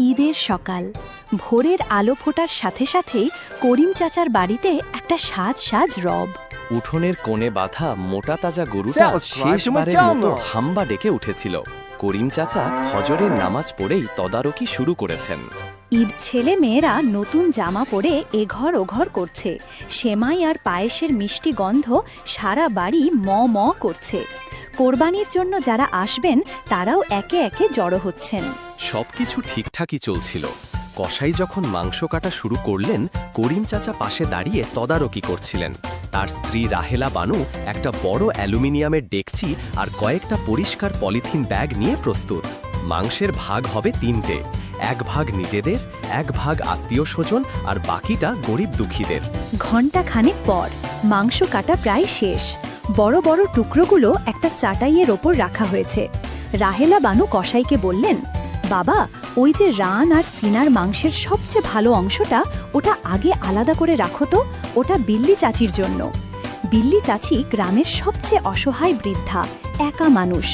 ঈদের সকাল ভোরের আলো ফোটার সাথে সাথেই করিম চাচার বাড়িতে একটা সাজ সাজ রব। উঠোনের কোণে বাঁধা মোটা তাজা গরুটা শেষবারের মতো হাম্বা ডেকে উঠেছিল। করিম চাচা ফজরের নামাজ পড়েই তদারকি শুরু করেছেন। ঈদ ছেলে মেয়েরা নতুন জামা পরে এঘর ওঘর করছে। সেমাই আর পায়েসের মিষ্টি গন্ধ সারা বাড়ি ম ম করছে। কোরবানির জন্য যারা আসবেন তারাও একে একে জড়ো হচ্ছেন। সবকিছু ঠিকঠাকই চলছিল। কসাই যখন মাংস কাটা শুরু করলেন, করিম চাচা পাশে দাঁড়িয়ে তদারকি করছিলেন। তার স্ত্রী রাহেলা বানু একটা বড় অ্যালুমিনিয়ামের ডেকচি আর কয়েকটা পরিষ্কার পলিথিন ব্যাগ নিয়ে প্রস্তুত। মাংসের ভাগ হবে 3টে, এক ভাগ নিজেদের, এক ভাগ আত্মীয় স্বজন আর বাকিটা গরিব দুঃখীদের। ঘণ্টা খানেক পর মাংস কাটা প্রায় শেষ। বড় বড় টুকরোগুলো একটা চাটাইয়ের ওপর রাখা হয়েছে। রাহেলা বানু কসাইকে বললেন, বাবা, ওই যে রান আর সিনার মাংসের সবচেয়ে ভালো অংশটা ওটা আগে আলাদা করে রাখো তো, ওটা বিল্লি চাচির জন্য। বিল্লি চাচি গ্রামের সবচেয়ে অসহায় বৃদ্ধা, একা মানুষ।